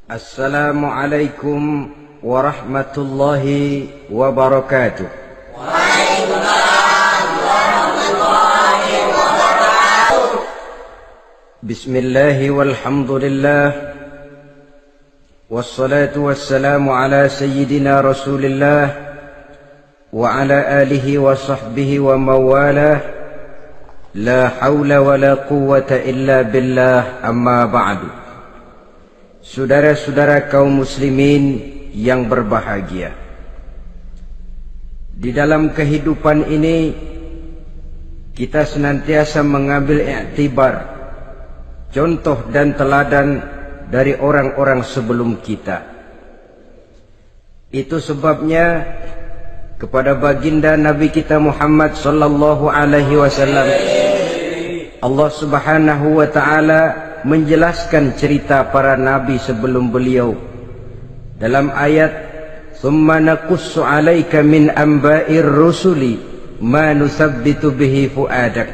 Assalamualaikum warahmatullahi wabarakatuh. Waalaikumsalam warahmatullahi wabarakatuh. Bismillahi walhamdulillah. Wassalatu wassalamu ala sayyidina Rasulillah wa ala alihi wa sahbihi wa mawalah. La hawla wa la quwwata illa billah, amma ba'du. Saudara-saudara kaum muslimin yang berbahagia, di dalam kehidupan ini kita senantiasa mengambil iktibar, contoh dan teladan dari orang-orang sebelum kita. Itu sebabnya kepada baginda Nabi kita Muhammad sallallahu alaihi wasallam Allah Subhanahu wa taala menjelaskan cerita para nabi sebelum beliau dalam ayat "Tsumma naqussu 'alaika min amba'ir rusuli ma nusabbitu bihi fu'adak."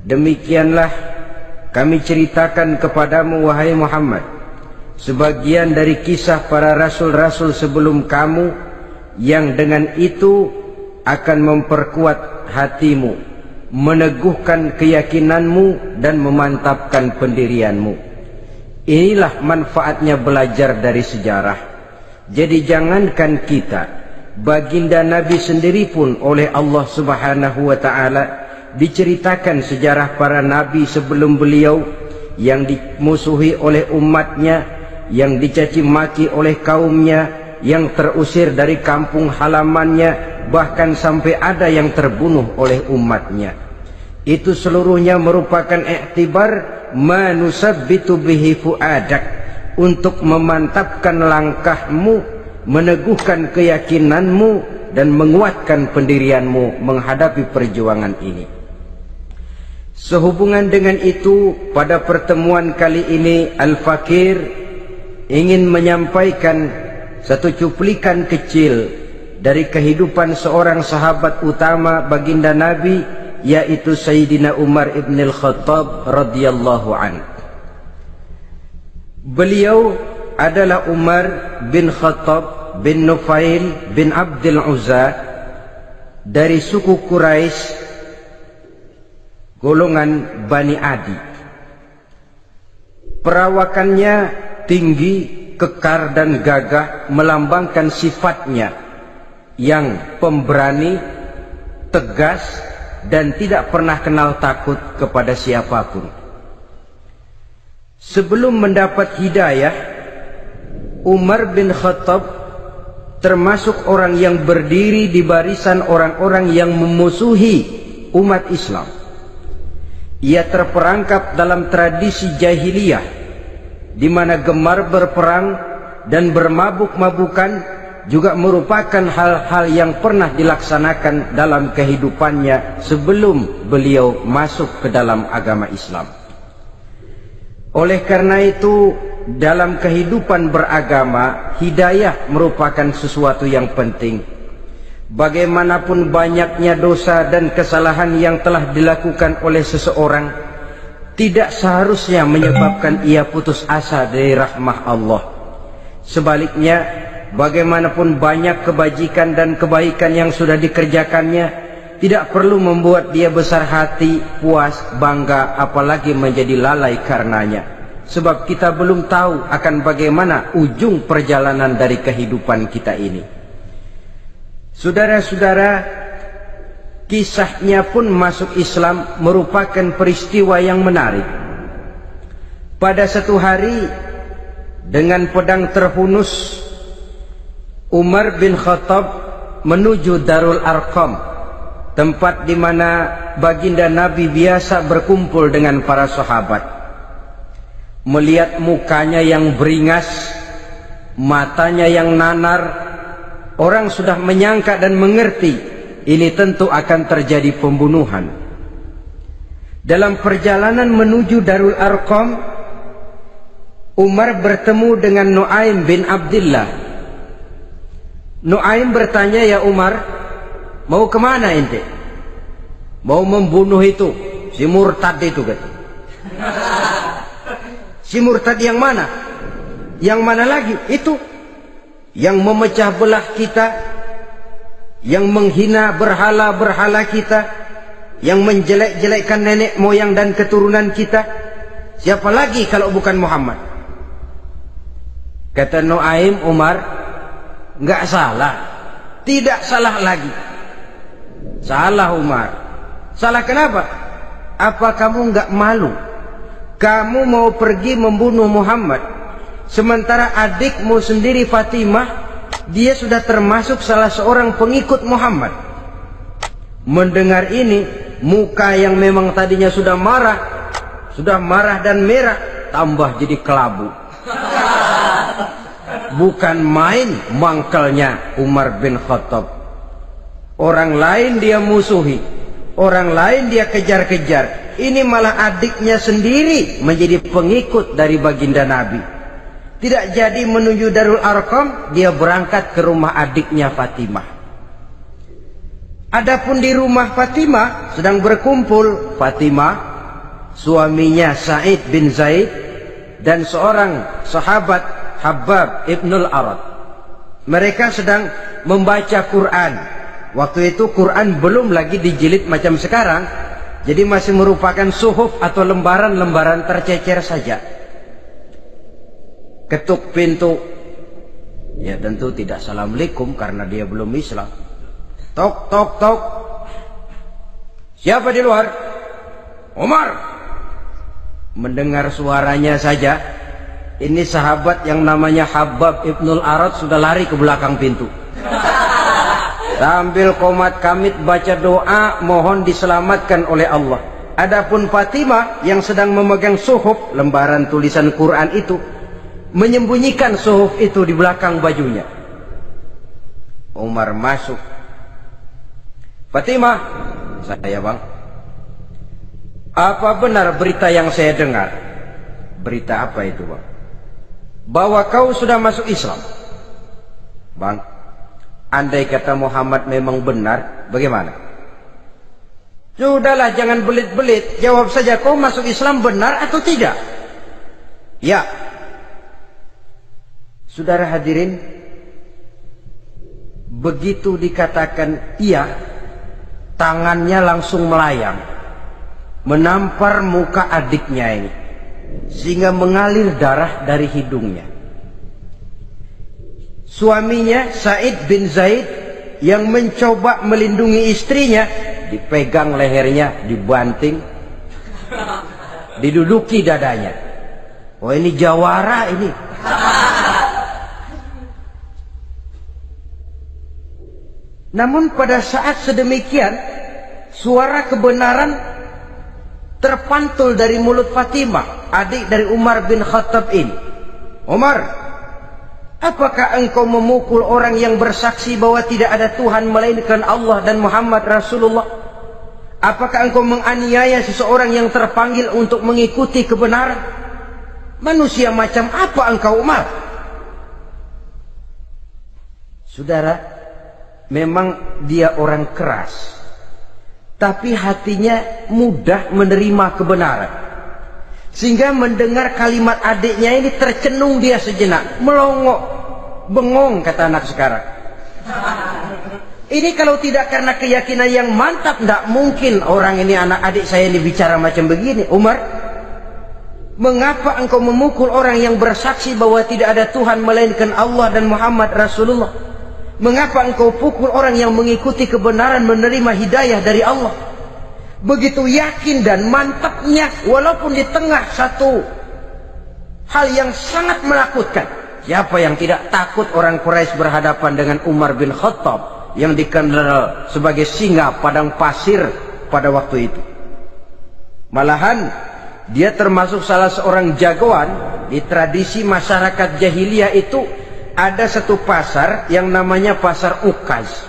Demikianlah kami ceritakan kepadamu wahai Muhammad sebagian dari kisah para rasul-rasul sebelum kamu yang dengan itu akan memperkuat hatimu, meneguhkan keyakinanmu dan memantapkan pendirianmu. Inilah manfaatnya belajar dari sejarah. Jadi jangankan kita, baginda Nabi sendiri pun oleh Allah Subhanahu wa taala diceritakan sejarah para nabi sebelum beliau yang dimusuhi oleh umatnya, yang dicaci maki oleh kaumnya, yang terusir dari kampung halamannya, bahkan sampai ada yang terbunuh oleh umatnya. Itu seluruhnya merupakan iktibar manusabbitu bihi fu'adak, untuk memantapkan langkahmu, meneguhkan keyakinanmu dan menguatkan pendirianmu menghadapi perjuangan ini. Sehubungan dengan itu, pada pertemuan kali ini Al-Fakir ingin menyampaikan satu cuplikan kecil dari kehidupan seorang sahabat utama baginda Nabi, yaitu Sayyidina Umar ibn al-Khattab radhiyallahu an. Beliau adalah Umar bin Khattab bin Nufail bin Abdul Uzza dari suku Quraisy golongan Bani Adi. Perawakannya tinggi, kekar dan gagah, melambangkan sifatnya yang pemberani, tegas, dan tidak pernah kenal takut kepada siapapun. Sebelum mendapat hidayah, Umar bin Khattab termasuk orang yang berdiri di barisan orang-orang yang memusuhi umat Islam. Ia terperangkap dalam tradisi jahiliyah, di mana gemar berperang dan bermabuk-mabukan juga merupakan hal-hal yang pernah dilaksanakan dalam kehidupannya sebelum beliau masuk ke dalam agama Islam. Oleh karena itu, dalam kehidupan beragama, hidayah merupakan sesuatu yang penting. Bagaimanapun banyaknya dosa dan kesalahan yang telah dilakukan oleh seseorang, tidak seharusnya menyebabkan ia putus asa dari rahmah Allah. Sebaliknya, bagaimanapun banyak kebajikan dan kebaikan yang sudah dikerjakannya, tidak perlu membuat dia besar hati, puas, bangga, apalagi menjadi lalai karenanya. Sebab kita belum tahu akan bagaimana ujung perjalanan dari kehidupan kita ini. Saudara-saudara, kisahnya pun masuk Islam merupakan peristiwa yang menarik. Pada satu hari, dengan pedang terhunus, Umar bin Khattab menuju Darul Arqam, tempat di mana baginda Nabi biasa berkumpul dengan para sahabat. Melihat mukanya yang beringas, matanya yang nanar, orang sudah menyangka dan mengerti ini tentu akan terjadi pembunuhan. Dalam perjalanan menuju Darul Arqam, Umar bertemu dengan Nuaim bin Abdullah. Nuaim bertanya, "Ya Umar, mau kemana ente?" "Mau membunuh itu, si murtad itu," kata. "Si murtad yang mana?" Yang mana lagi? Itu yang memecah belah kita, yang menghina berhala-berhala kita, yang menjelek-jelekkan nenek moyang dan keturunan kita. Siapa lagi kalau bukan Muhammad? Kata Nuaim Umar, enggak salah. Tidak salah lagi. Salah Umar. Salah kenapa? Apa kamu enggak malu? Kamu mau pergi membunuh Muhammad, sementara adikmu sendiri Fatimah, dia sudah termasuk salah seorang pengikut Muhammad. Mendengar ini, muka yang memang tadinya sudah marah dan merah, tambah jadi kelabu. Bukan main mangkelnya Umar bin Khattab. Orang lain dia musuhi, orang lain dia kejar-kejar. Ini malah adiknya sendiri menjadi pengikut dari baginda Nabi. Tidak jadi menuju Darul Arqam, dia berangkat ke rumah adiknya Fatimah. Adapun di rumah Fatimah sedang berkumpul Fatimah, suaminya Sa'id bin Zaid, dan seorang sahabat Habbab ibnul Arad. Mereka sedang membaca Quran. Waktu itu Quran belum lagi dijilid macam sekarang, jadi masih merupakan suhuf atau lembaran-lembaran tercecer saja. Ketuk pintu, ya tentu tidak assalamualaikum karena dia belum Islam. Tok tok tok. Siapa di luar? Umar. Mendengar suaranya saja, ini sahabat yang namanya Habbab ibnul Arad sudah lari ke belakang pintu. Sambil komat kamit baca doa mohon diselamatkan oleh Allah. Adapun Fatimah yang sedang memegang suhuf, lembaran tulisan Quran itu, menyembunyikan suhuf itu di belakang bajunya. Umar masuk. Fatimah, saya bang, apa benar berita yang saya dengar? Berita apa itu bang? Bahwa kau sudah masuk Islam. Bang, andai kata Muhammad memang benar, bagaimana? Sudahlah, jangan belit-belit. Jawab saja, kau masuk Islam benar atau tidak? Ya. Saudara hadirin, begitu dikatakan iya, tangannya langsung melayang, menampar muka adiknya ini, sehingga mengalir darah dari hidungnya. Suaminya Sa'id bin Zaid yang mencoba melindungi istrinya, dipegang lehernya, dibanting, diduduki dadanya. Oh, ini jawara ini. Namun pada saat sedemikian, suara kebenaran terpantul dari mulut Fatimah, adik dari Umar bin Khattab ini. Umar, apakah engkau memukul orang yang bersaksi bahwa tidak ada Tuhan melainkan Allah dan Muhammad Rasulullah? Apakah engkau menganiaya seseorang yang terpanggil untuk mengikuti kebenaran? Manusia macam apa engkau, Umar? Saudara, memang dia orang keras, tapi hatinya mudah menerima kebenaran. Sehingga mendengar kalimat adiknya ini tercenung dia sejenak, melongo, bengong kata anak sekarang. Ini kalau tidak karena keyakinan yang mantap, tidak mungkin orang ini, anak adik saya ini bicara macam begini. Umar, mengapa engkau memukul orang yang bersaksi bahwa tidak ada Tuhan melainkan Allah dan Muhammad Rasulullah? Mengapa engkau pukul orang yang mengikuti kebenaran, menerima hidayah dari Allah? Begitu yakin dan mantapnya, walaupun di tengah satu hal yang sangat menakutkan. Siapa yang tidak takut orang Quraisy berhadapan dengan Umar bin Khattab yang dikenal sebagai singa padang pasir pada waktu itu? Malahan dia termasuk salah seorang jagoan di tradisi masyarakat jahiliyah itu. Ada satu pasar yang namanya pasar Ukaz.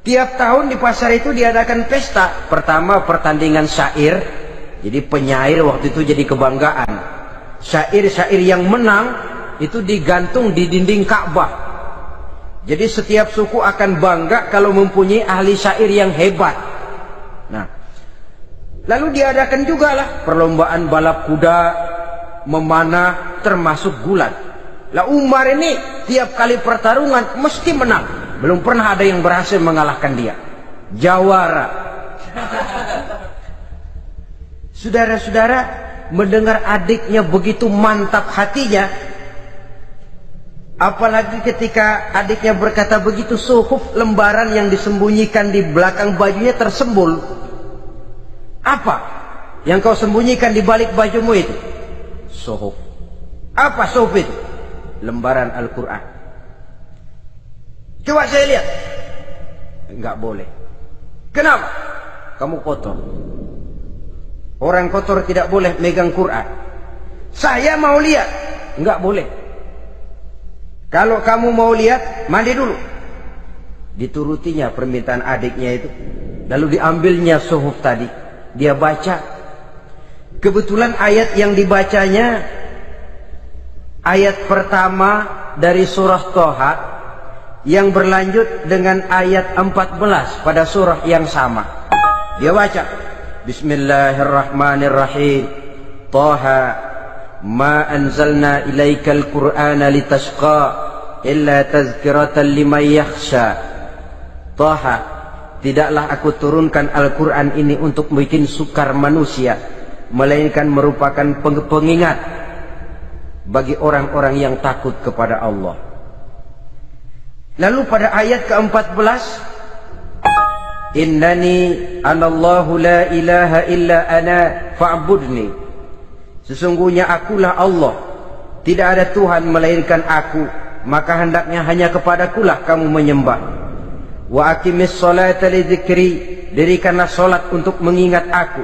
Tiap tahun di pasar itu diadakan pesta. Pertama pertandingan syair. Jadi penyair waktu itu jadi kebanggaan. Syair-syair yang menang itu digantung di dinding Ka'bah. Jadi setiap suku akan bangga kalau mempunyai ahli syair yang hebat. Nah, lalu diadakan juga lah perlombaan balap kuda, memanah, termasuk gulat. Lah Umar ini tiap kali pertarungan mesti menang. Belum pernah ada yang berhasil mengalahkan dia. Jawara. Saudara-saudara, mendengar adiknya begitu mantap hatinya, apalagi ketika adiknya berkata begitu, suhuf, lembaran yang disembunyikan di belakang bajunya tersembul. Apa yang kau sembunyikan di balik bajumu itu? Suhuf. Apa suhuf itu? Lembaran Al-Quran. Coba saya lihat. Enggak boleh. Kenapa? Kamu kotor. Orang kotor tidak boleh megang Quran. Saya mau lihat. Enggak boleh. Kalau kamu mau lihat, mandi dulu. Diturutinya permintaan adiknya itu. Lalu diambilnya suhuf tadi. Dia baca. Kebetulan ayat yang dibacanya ayat pertama dari surah Toha yang berlanjut dengan ayat 14 pada surah yang sama. Dia baca, Bismillahirrahmanirrahim. Toha ma anzalna ilaikal Qur'ana litashqa illa tazkiratan liman yakhsha. Toha, tidaklah aku turunkan Al-Quran ini untuk bikin sukar manusia, melainkan merupakan pengingat bagi orang-orang yang takut kepada Allah. Lalu pada ayat ke-14, Innani anallahu la ilaha illa ana fa'budni. Sesungguhnya akulah Allah, tidak ada Tuhan melainkan aku, maka hendaknya hanya kepadakulah kamu menyembah. Wa aqimis salata li dzikri, dirikanlah salat untuk mengingat aku.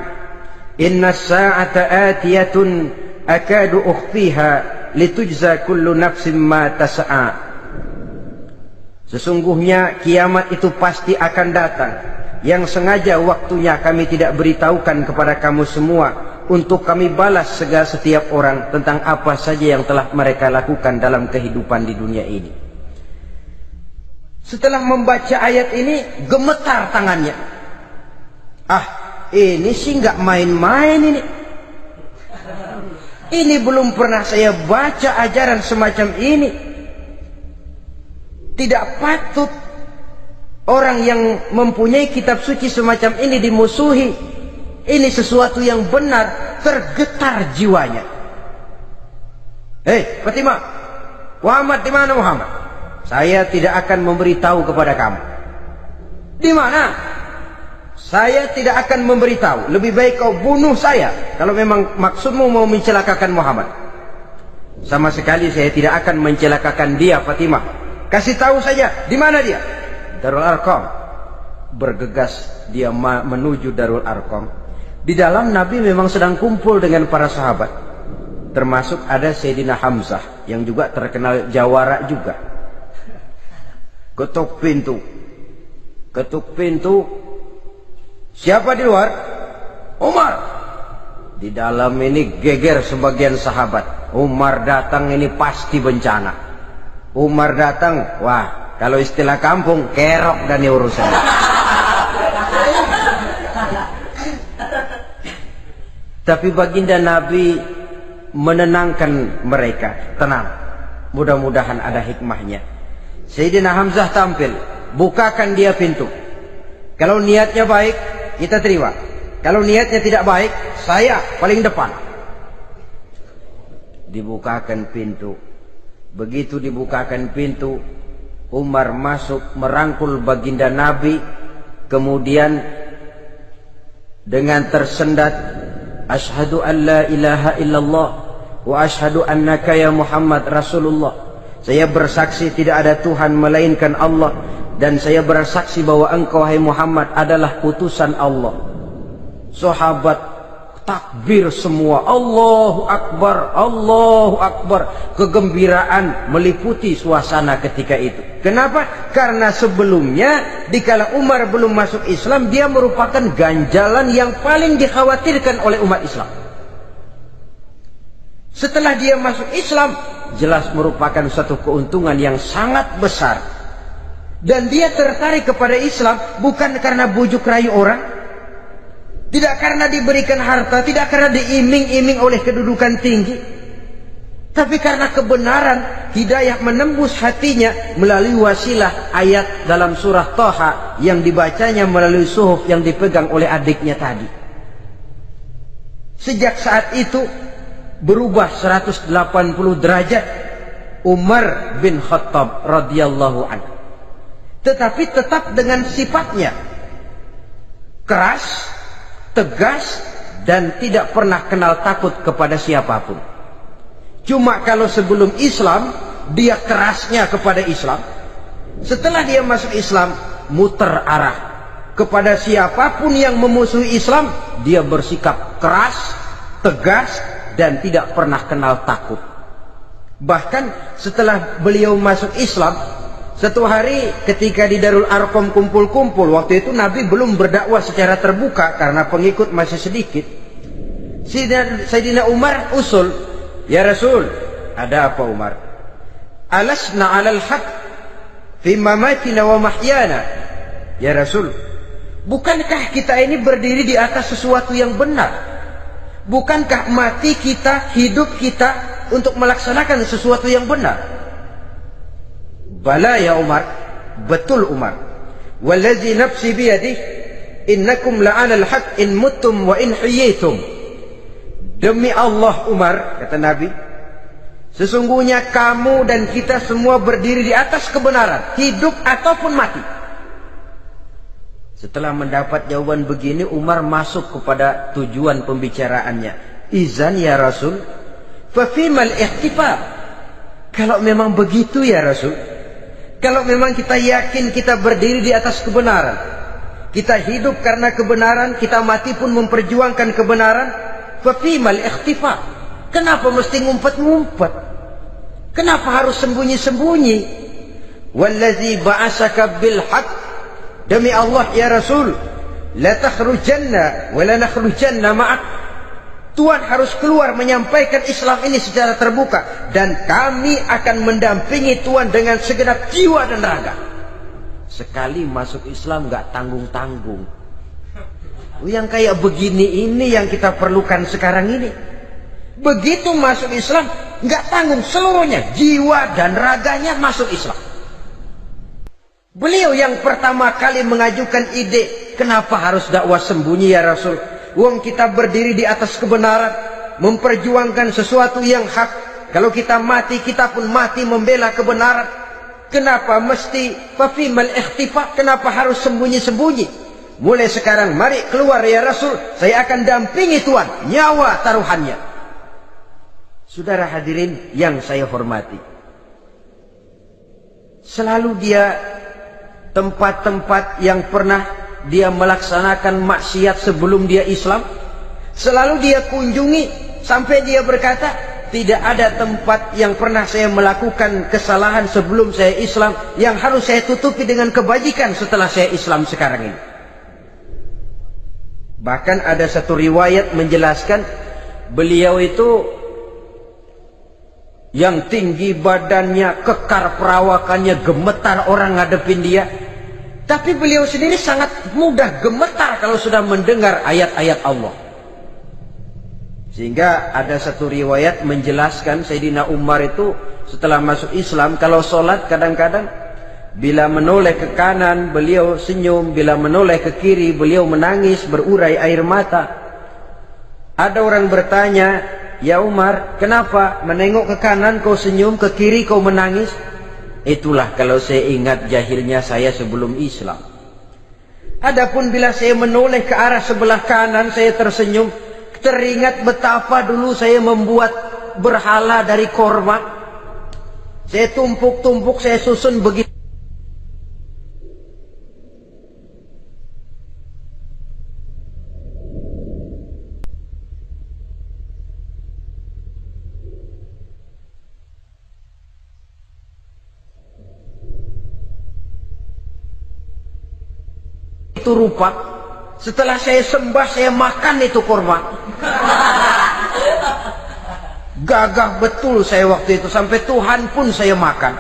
Inna sa'ata atiyatun akadu ukhfiha litujza kullu nafsin ma tas'a. Sesungguhnya kiamat itu pasti akan datang, yang sengaja waktunya kami tidak beritahukan kepada kamu semua, untuk kami balas segala setiap orang tentang apa saja yang telah mereka lakukan dalam kehidupan di dunia ini. Setelah membaca ayat ini, gemetar tangannya. Ah, ini sih nggak main-main ini. Ini belum pernah saya baca ajaran semacam ini. Tidak patut orang yang mempunyai kitab suci semacam ini dimusuhi. Ini sesuatu yang benar. Tergetar jiwanya. Hei Fatimah, Muhammad di mana Muhammad? Saya tidak akan memberitahu kepada kamu. Di mana? Saya tidak akan memberitahu. Lebih baik kau bunuh saya kalau memang maksudmu mau mencelakakan Muhammad. Sama sekali saya tidak akan mencelakakan dia, Fatimah. Kasih tahu saja, di mana dia? Darul Arqam. Bergegas dia menuju Darul Arqam. Di dalam Nabi memang sedang kumpul dengan para sahabat. Termasuk ada Sayyidina Hamzah yang juga terkenal jawara juga. Ketuk pintu. Ketuk pintu. Siapa di luar? Umar. Di dalam ini geger sebagian sahabat. Umar datang ini pasti bencana. Umar datang, wah, kalau istilah kampung, kerok dan urusan. Tapi baginda Nabi menenangkan mereka. Tenang, mudah-mudahan ada hikmahnya. Sayyidina Hamzah tampil, bukakan dia pintu. Kalau niatnya baik, kita terima. Kalau niatnya tidak baik, saya paling depan. Dibukakan pintu. Begitu dibukakan pintu, Umar masuk merangkul baginda Nabi. Kemudian dengan tersendat, Ashhadu an la ilaha illallah wa ashhadu annaka ya Muhammad Rasulullah. Saya bersaksi tidak ada Tuhan melainkan Allah, dan saya bersaksi bahwa engkau hai Muhammad adalah utusan Allah. Sahabat takbir semua, Allahu Akbar, Allahu Akbar. Kegembiraan meliputi suasana ketika itu. Kenapa? Karena sebelumnya dikala Umar belum masuk Islam, dia merupakan ganjalan yang paling dikhawatirkan oleh umat Islam. Setelah dia masuk Islam, jelas merupakan suatu keuntungan yang sangat besar. Dan dia tertarik kepada Islam bukan karena bujuk rayu orang, tidak karena diberikan harta, tidak karena diiming-iming oleh kedudukan tinggi. Tapi karena kebenaran, hidayah menembus hatinya melalui wasilah ayat dalam surah Thaha yang dibacanya melalui suhuf yang dipegang oleh adiknya tadi. Sejak saat itu berubah 180 derajat Umar bin Khattab radhiyallahu anhu. Tetapi tetap dengan sifatnya keras, tegas, dan tidak pernah kenal takut kepada siapapun. Cuma kalau sebelum Islam dia kerasnya kepada Islam, setelah dia masuk Islam muter arah kepada siapapun yang memusuhi Islam, dia bersikap keras, tegas, dan tidak pernah kenal takut. Bahkan setelah beliau masuk Islam, satu hari ketika di Darul Arqam kumpul-kumpul, waktu itu Nabi belum berdakwah secara terbuka karena pengikut masih sedikit. Sayyidina Umar usul, "Ya Rasul, ada apa Umar? Alasna 'alal haq fi mamatina wa mahyana." Ya Rasul, bukankah kita ini berdiri di atas sesuatu yang benar? Bukankah mati kita, hidup kita untuk melaksanakan sesuatu yang benar? Bala ya Umar, betul Umar. Wallazi nafsi biyadih, innakum la'alal haq in muttum wa in hiyitum. Demi Allah Umar, kata Nabi, sesungguhnya kamu dan kita semua berdiri di atas kebenaran, hidup ataupun mati. Setelah mendapat jawaban begini, Umar masuk kepada tujuan pembicaraannya. Izan ya Rasul, fafimal ihtifal. Kalau memang begitu ya Rasul, kalau memang kita yakin kita berdiri di atas kebenaran, kita hidup karena kebenaran, kita mati pun memperjuangkan kebenaran, fafimal ikhtifa. Kenapa mesti ngumpet-ngumpet? Kenapa harus sembunyi-sembunyi? Wallazi ba'asaka bil haq, demi Allah ya Rasul, la takhrujanna wa la nakhrujanna ma'ak. Tuhan harus keluar menyampaikan Islam ini secara terbuka, dan kami akan mendampingi Tuhan dengan segenap jiwa dan raga. Sekali masuk Islam gak tanggung-tanggung. Yang kayak begini ini yang kita perlukan sekarang ini. Begitu masuk Islam nggak tanggung seluruhnya, jiwa dan raganya masuk Islam. Beliau yang pertama kali mengajukan ide, kenapa harus dakwah sembunyi ya Rasul? Wong kita berdiri di atas kebenaran, memperjuangkan sesuatu yang hak. Kalau kita mati, kita pun mati membela kebenaran. Kenapa mesti fafimal ikhtifa? Kenapa harus sembunyi-sembunyi? Mulai sekarang mari keluar ya Rasul, saya akan dampingi Tuhan, nyawa taruhannya. Saudara hadirin yang saya hormati, selalu dia tempat-tempat yang pernah dia melaksanakan maksiat sebelum dia Islam, selalu dia kunjungi sampai dia berkata, tidak ada tempat yang pernah saya melakukan kesalahan sebelum saya Islam yang harus saya tutupi dengan kebajikan setelah saya Islam sekarang ini. Bahkan ada satu riwayat menjelaskan beliau itu yang tinggi badannya, kekar perawakannya, gemetar orang ngadepin dia. Tapi beliau sendiri sangat mudah gemetar kalau sudah mendengar ayat-ayat Allah. Sehingga ada satu riwayat menjelaskan Sayyidina Umar itu setelah masuk Islam, kalau sholat kadang-kadang bila menoleh ke kanan beliau senyum, bila menoleh ke kiri beliau menangis berurai air mata. Ada orang bertanya, ya Umar, kenapa menengok ke kanan kau senyum, ke kiri kau menangis? Itulah kalau saya ingat jahilnya saya sebelum Islam. Adapun bila saya menoleh ke arah sebelah kanan saya tersenyum, teringat betapa dulu saya membuat berhala dari korma. Saya tumpuk-tumpuk, saya susun begitu. Itu rupa, setelah saya sembah saya makan itu kurma. Gagah betul saya waktu itu, sampai Tuhan pun saya makan.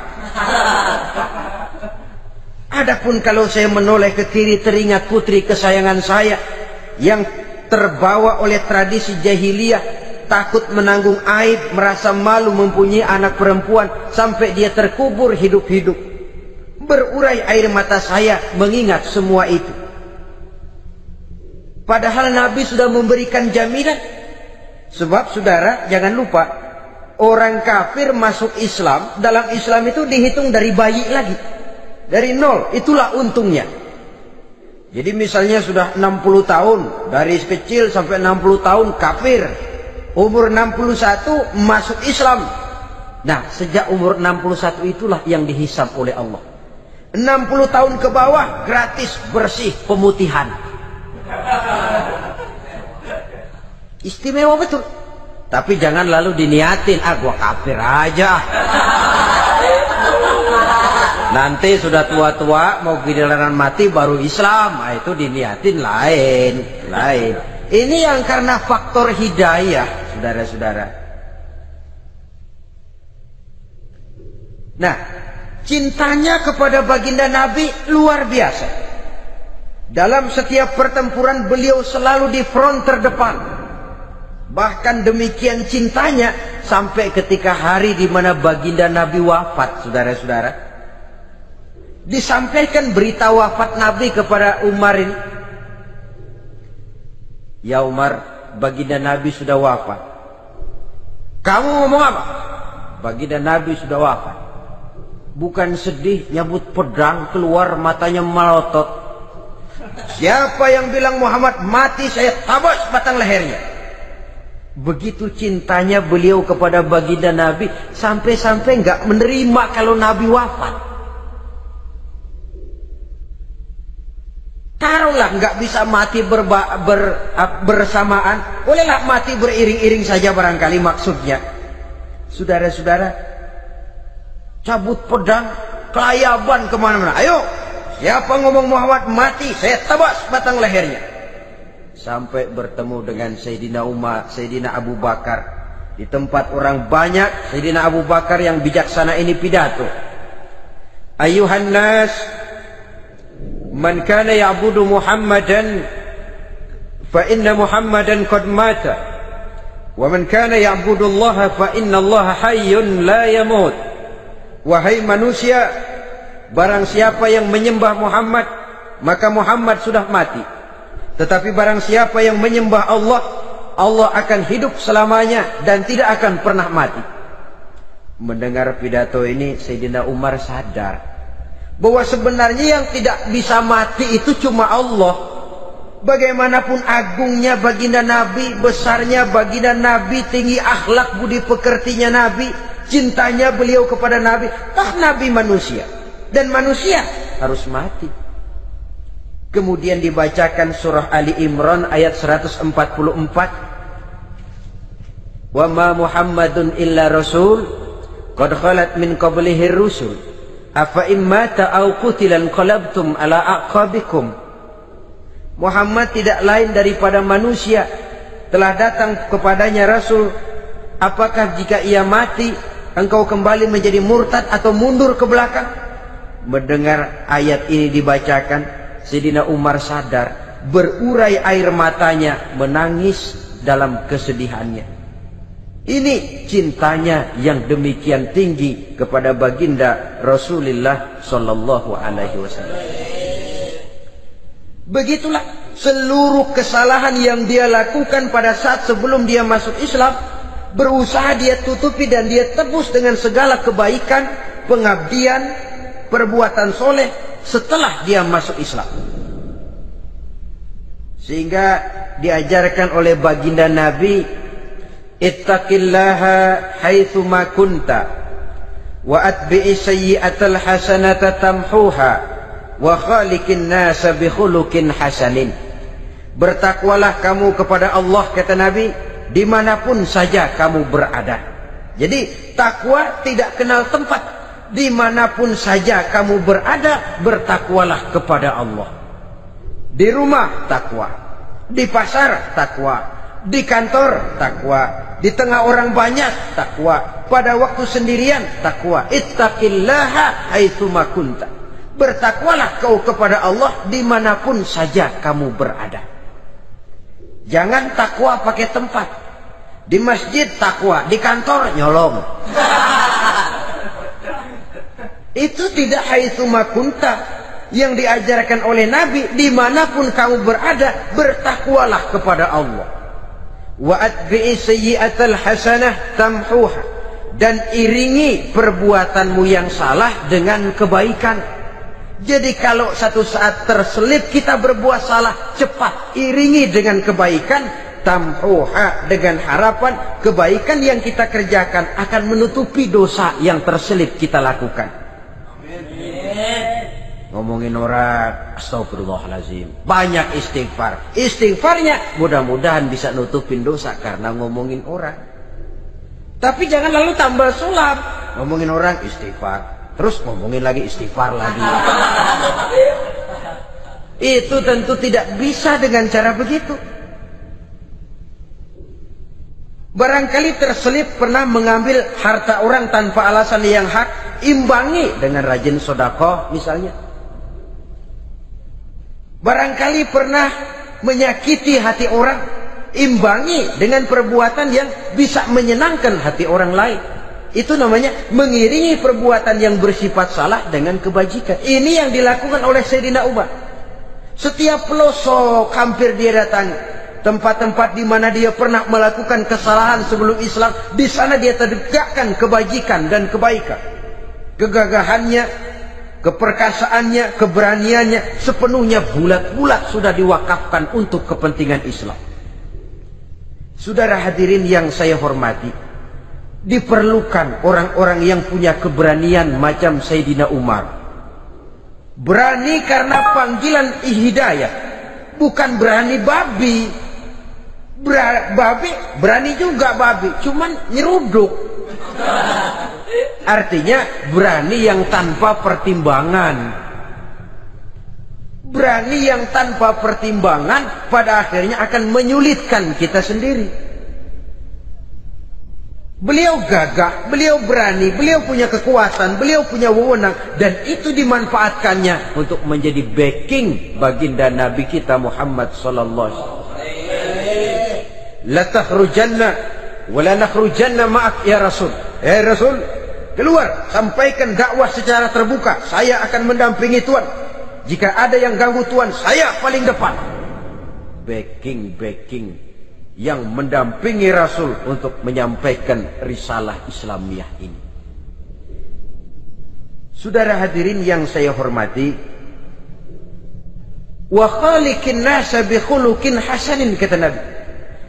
Adapun kalau saya menoleh ke kiri teringat putri kesayangan saya yang terbawa oleh tradisi jahiliyah, takut menanggung aib, merasa malu mempunyai anak perempuan, sampai dia terkubur hidup-hidup. Berurai air mata saya mengingat semua itu. Padahal Nabi sudah memberikan jaminan. Sebab saudara jangan lupa, orang kafir masuk Islam, dalam Islam itu dihitung dari bayi lagi, dari nol. Itulah untungnya. Jadi misalnya sudah 60 tahun, dari kecil sampai 60 tahun kafir, umur 61 masuk Islam. Nah, sejak umur 61 itulah yang dihisab oleh Allah. 60 tahun ke bawah gratis bersih pemutihan. Istimewa betul. Tapi jangan lalu diniatin, gua kafir aja. Nanti sudah tua-tua mau giliran mati baru Islam. Nah, itu diniatin lain. Ini yang karena faktor hidayah, saudara-saudara. Nah, cintanya kepada baginda Nabi luar biasa. Dalam setiap pertempuran beliau selalu di front terdepan. Bahkan demikian cintanya sampai ketika hari di mana baginda Nabi wafat, saudara-saudara. Disampaikan berita wafat Nabi kepada Umar ini. Ya Umar, baginda Nabi sudah wafat. Kamu ngomong apa? Baginda Nabi sudah wafat. Bukan sedih, nyabut pedang, keluar matanya melotot. Siapa yang bilang Muhammad mati, saya tabas batang lehernya. Begitu cintanya beliau kepada baginda Nabi, sampai-sampai nggak menerima kalau Nabi wafat. Taruhlah nggak bisa mati bersamaan, bolehlah mati beriring-iring saja barangkali maksudnya. Saudara-saudara, cabut pedang, kelayaban kemana-mana. Ayo, siapa ngomong Muhammad mati, saya tabas batang lehernya. Sampai bertemu dengan Sayyidina Umar, Sayyidina Abu Bakar. Di tempat orang banyak, Sayyidina Abu Bakar yang bijaksana ini pidato. Ayuhan nas, man kana ya'budu Muhammadan fa inna Muhammadan qad mata, wa man kana ya'budu Allah fa inna Allah hayyun la yamut. Wahai manusia, barang siapa yang menyembah Muhammad, maka Muhammad sudah mati. Tetapi barang siapa yang menyembah Allah, Allah akan hidup selamanya dan tidak akan pernah mati. Mendengar pidato ini, Sayyidina Umar sadar bahwa sebenarnya yang tidak bisa mati itu cuma Allah. Bagaimanapun agungnya baginda Nabi, besarnya baginda Nabi, tinggi akhlak budi pekertinya Nabi, cintanya beliau kepada Nabi, Nabi manusia dan manusia harus mati. Kemudian dibacakan surah Ali Imran ayat 144. Wa ma Muhammadun illa rasul qad khalat min qablihi rusul afa immata aw qutilan qalabtum ala aqabikum. Muhammad tidak lain daripada manusia, telah datang kepadanya rasul. Apakah jika ia mati engkau kembali menjadi murtad atau mundur ke belakang? Mendengar ayat ini dibacakan, Sayyidina Umar sadar, berurai air matanya, menangis dalam kesedihannya. Ini cintanya yang demikian tinggi kepada baginda Rasulullah sallallahu alaihi wasallam. Begitulah seluruh kesalahan yang dia lakukan pada saat sebelum dia masuk Islam, berusaha dia tutupi dan dia tebus dengan segala kebaikan, pengabdian, perbuatan soleh setelah dia masuk Islam. Sehingga diajarkan oleh baginda Nabi, ittaqillaha haitsu ma kunta wa atbi'i sayyi'atal hasanata tamhuha wa khaliqin nasa bi khuluqin hasanin. Bertakwalah kamu kepada Allah, kata Nabi, dimanapun saja kamu berada. Jadi takwa tidak kenal tempat. Dimanapun saja kamu berada, bertakwalah kepada Allah. Di rumah takwa, di pasar takwa, di kantor takwa, di tengah orang banyak takwa, pada waktu sendirian takwa. Ittaqillaha haitsu ma kunta. Bertakwalah kau kepada Allah dimanapun saja kamu berada. Jangan takwa pakai tempat. Di masjid takwa, di kantor nyolong. Itu tidak haitsu makunta. Yang diajarkan oleh Nabi, dimanapun kamu berada, bertakwalah kepada Allah. Wa atbi'i sayyi'atal hasanah tamhuha, dan iringi perbuatanmu yang salah dengan kebaikan. Jadi kalau satu saat terselip kita berbuat salah, cepat iringi dengan kebaikan, tamhuha, dengan harapan kebaikan yang kita kerjakan akan menutupi dosa yang terselip kita lakukan. Ngomongin orang, astagfirullahaladzim, banyak istighfar. Istighfarnya mudah-mudahan bisa nutupin dosa karena ngomongin orang. Tapi jangan lalu tambah sulap. Ngomongin orang istighfar, terus ngomongin lagi istighfar lagi. Itu tentu tidak bisa dengan cara begitu. Barangkali terselip pernah mengambil harta orang tanpa alasan yang hak, imbangi dengan rajin sedekah misalnya. Barangkali pernah menyakiti hati orang, imbangi dengan perbuatan yang bisa menyenangkan hati orang lain. Itu namanya mengiringi perbuatan yang bersifat salah dengan kebajikan. Ini yang dilakukan oleh Sayyidina Umar. Setiap pelosok hampir dia datangi, tempat-tempat di mana dia pernah melakukan kesalahan sebelum Islam, di sana dia tegakkan kebajikan dan kebaikan. Kegagahannya, keperkasaannya, keberaniannya sepenuhnya bulat-bulat sudah diwakafkan untuk kepentingan Islam. Saudara hadirin yang saya hormati, diperlukan orang-orang yang punya keberanian macam Sayyidina Umar. Berani karena panggilan hidayah, bukan berani babi. Babi berani juga babi, cuman nyeruduk. Artinya berani yang tanpa pertimbangan. Berani yang tanpa pertimbangan pada akhirnya akan menyulitkan kita sendiri. Beliau gagah, beliau berani, beliau punya kekuatan, beliau punya wewenang, dan itu dimanfaatkannya untuk menjadi backing baginda Nabi kita Muhammad sallallahu alaihi wasallam. La takhrujanna wa la nakhrujanna ma'ak ya Rasul. Rasul, keluar, sampaikan dakwah secara terbuka. Saya akan mendampingi Tuhan. Jika ada yang ganggu Tuhan, saya paling depan. Backing yang mendampingi Rasul untuk menyampaikan risalah Islamiyah ini. Saudara hadirin yang saya hormati, wa khaliqin nasa bi khuluqin hasanin, kata Nabi,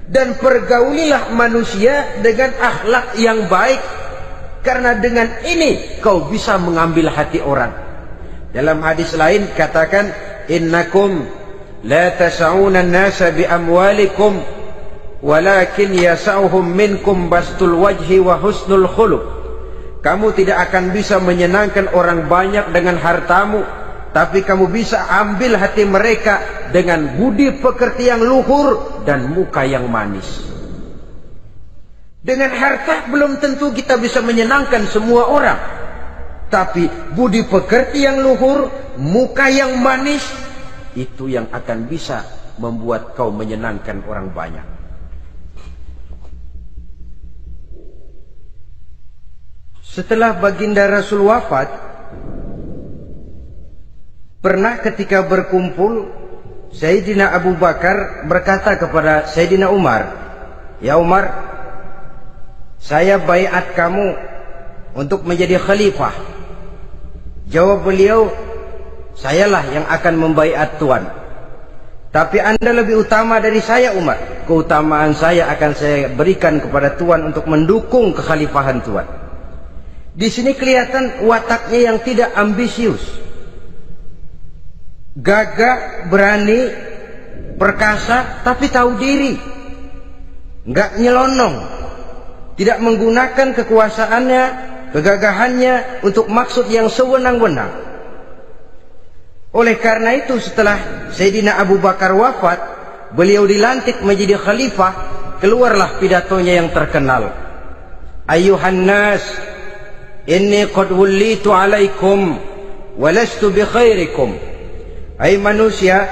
dan pergaulilah manusia dengan akhlak yang baik, karena dengan ini kau bisa mengambil hati orang. Dalam hadis lain katakan, innakum la tas'una an-nasa bi amwalikum walakin yas'uhum minkum bastul wajhi wa husnul khuluq. Kamu tidak akan bisa menyenangkan orang banyak dengan hartamu, tapi kamu bisa ambil hati mereka dengan budi pekerti yang luhur dan muka yang manis. Dengan harta belum tentu kita bisa menyenangkan semua orang, tapi budi pekerti yang luhur, muka yang manis, itu yang akan bisa membuat kau menyenangkan orang banyak. Setelah baginda Rasul wafat, pernah ketika berkumpul, Sayyidina Abu Bakar berkata kepada Sayyidina Umar, "Ya Umar, saya baiat kamu untuk menjadi khalifah." Jawab beliau, "Sayalah yang akan membaiat Tuan. Tapi Anda lebih utama dari saya, Umar. Keutamaan saya akan saya berikan kepada Tuan untuk mendukung kekhalifahan Tuan." Di sini kelihatan wataknya yang tidak ambisius, gagah, berani, perkasa, tapi tahu diri, nggak nyelonong, tidak menggunakan kekuasaannya, kegagahannya untuk maksud yang sewenang-wenang. Oleh karena itu, setelah Sayyidina Abu Bakar wafat, beliau dilantik menjadi khalifah. Keluarlah pidatonya yang terkenal, "Ayyuhan nas, inni qad wullitu alaikum walastu bi khairikum." Hai manusia,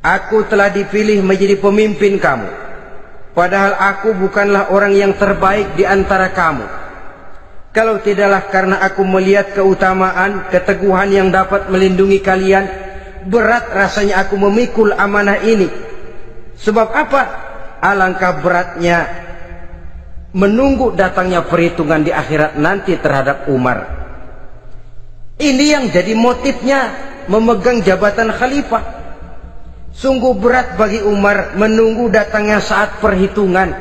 aku telah dipilih menjadi pemimpin kamu. padahal aku bukanlah orang yang terbaik di antara kamu. Kalau tidaklah karena aku melihat keutamaan, keteguhan yang dapat melindungi kalian, berat rasanya aku memikul amanah ini. Sebab apa? Alangkah beratnya menunggu datangnya perhitungan di akhirat nanti terhadap Umar. Ini yang jadi motifnya memegang jabatan khalifah. Sungguh berat bagi Umar menunggu datangnya saat perhitungan,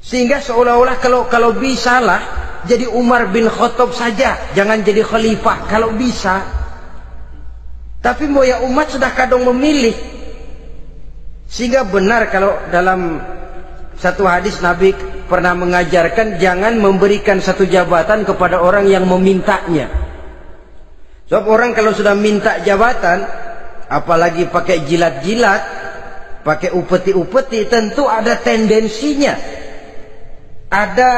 sehingga seolah-olah kalau bisalah jadi Umar bin Khattab saja, jangan jadi khalifah kalau bisa. Tapi moya umat sudah kadang memilih. Sehingga benar kalau dalam satu hadis Nabi pernah mengajarkan jangan memberikan satu jabatan kepada orang yang memintanya. Sebab orang kalau sudah minta jabatan, apalagi pakai jilat-jilat, pakai upeti-upeti, tentu ada tendensinya. Ada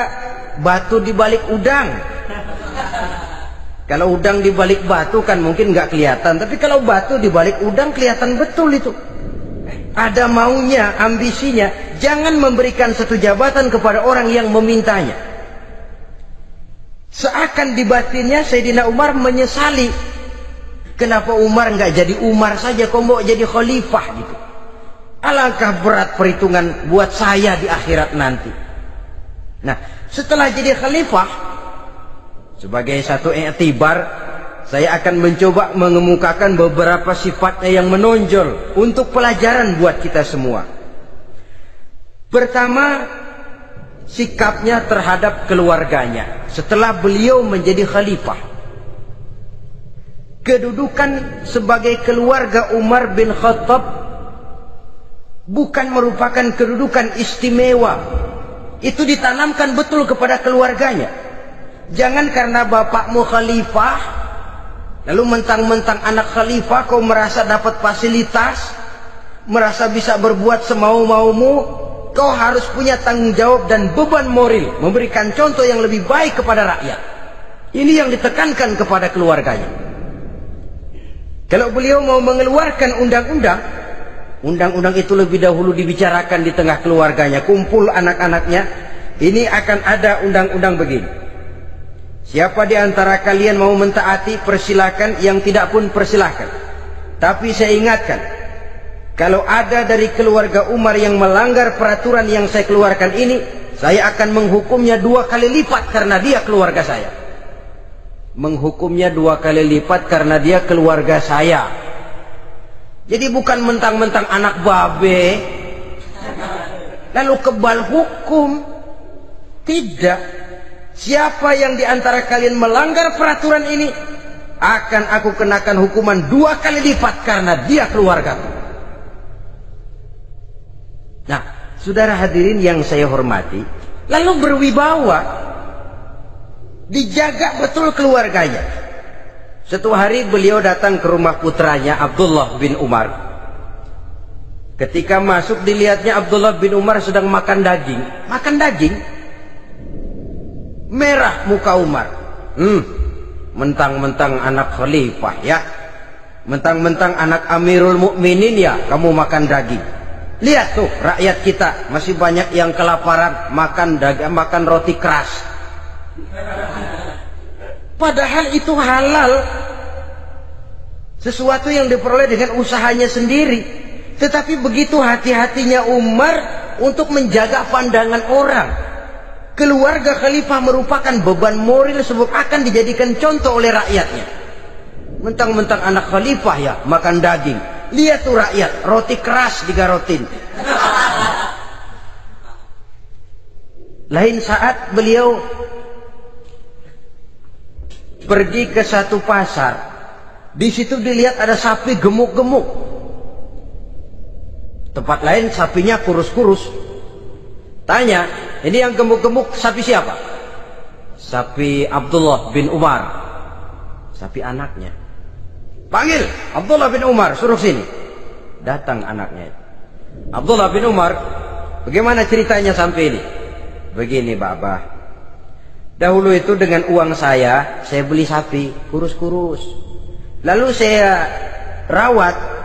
batu di balik udang. Kalau udang di balik batu kan mungkin nggak kelihatan, tapi kalau batu di balik udang kelihatan betul itu. Ada maunya, ambisinya. Jangan memberikan satu jabatan kepada orang yang memintanya. Seakan di batinnya Sayyidina Umar menyesali. Kenapa Umar nggak jadi Umar saja, kok mau jadi khalifah gitu. Alangkah berat perhitungan buat saya di akhirat nanti. Nah, setelah jadi khalifah, sebagai satu i'tibar, saya akan mencoba mengemukakan beberapa sifatnya yang menonjol untuk pelajaran buat kita semua. Pertama, sikapnya terhadap keluarganya setelah beliau menjadi khalifah. Kedudukan sebagai keluarga Umar bin Khattab bukan merupakan kedudukan istimewa. Itu ditanamkan betul kepada keluarganya. Jangan karena bapakmu khalifah, lalu mentang-mentang anak khalifah kau merasa dapat fasilitas, merasa bisa berbuat semau-maumu. Kau harus punya tanggung jawab dan beban moral, memberikan contoh yang lebih baik kepada rakyat. Ini yang ditekankan kepada keluarganya. Kalau beliau mau mengeluarkan undang-undang, undang-undang itu lebih dahulu dibicarakan di tengah keluarganya, kumpul anak-anaknya. Ini akan ada undang-undang begini. Siapa di antara kalian mau mentaati, persilakan. Yang tidak pun persilakan. Tapi saya ingatkan, kalau ada dari keluarga Umar yang melanggar peraturan yang saya keluarkan ini, saya akan menghukumnya 2 kali lipat karena dia keluarga saya. Menghukumnya 2 kali lipat karena dia keluarga saya. Jadi bukan mentang-mentang anak babe lalu kebal hukum. Tidak. Siapa yang di antara kalian melanggar peraturan ini, akan aku kenakan hukuman 2 kali lipat karena dia keluargaku. Nah, saudara hadirin yang saya hormati, lalu berwibawa, dijaga betul keluarganya. Suatu hari beliau datang ke rumah putranya Abdullah bin Umar. Ketika masuk dilihatnya Abdullah bin Umar sedang makan daging. Makan daging. Merah muka Umar. Mentang-mentang anak khalifah ya, mentang-mentang anak Amirul Mukminin ya, kamu makan daging. Lihat tuh rakyat kita masih banyak yang kelaparan, makan daging, makan roti keras. Padahal itu halal, sesuatu yang diperoleh dengan usahanya sendiri. Tetapi begitu hati-hatinya Umar untuk menjaga pandangan orang. Keluarga khalifah merupakan beban moral sebab akan dijadikan contoh oleh rakyatnya. Mentang-mentang anak khalifah ya makan daging. Lihat tuh rakyat, roti keras digarotin. Lain saat beliau pergi ke satu pasar. Di situ dilihat ada sapi gemuk-gemuk. Tempat lain sapinya kurus-kurus. Tanya, ini yang gemuk-gemuk sapi siapa? Sapi Abdullah bin Umar. Sapi anaknya. Panggil Abdullah bin Umar, suruh sini. Datang anaknya. Abdullah bin Umar, bagaimana ceritanya sampai ini? Begini Bapak. Dahulu itu dengan uang saya beli sapi kurus-kurus. Lalu saya rawat.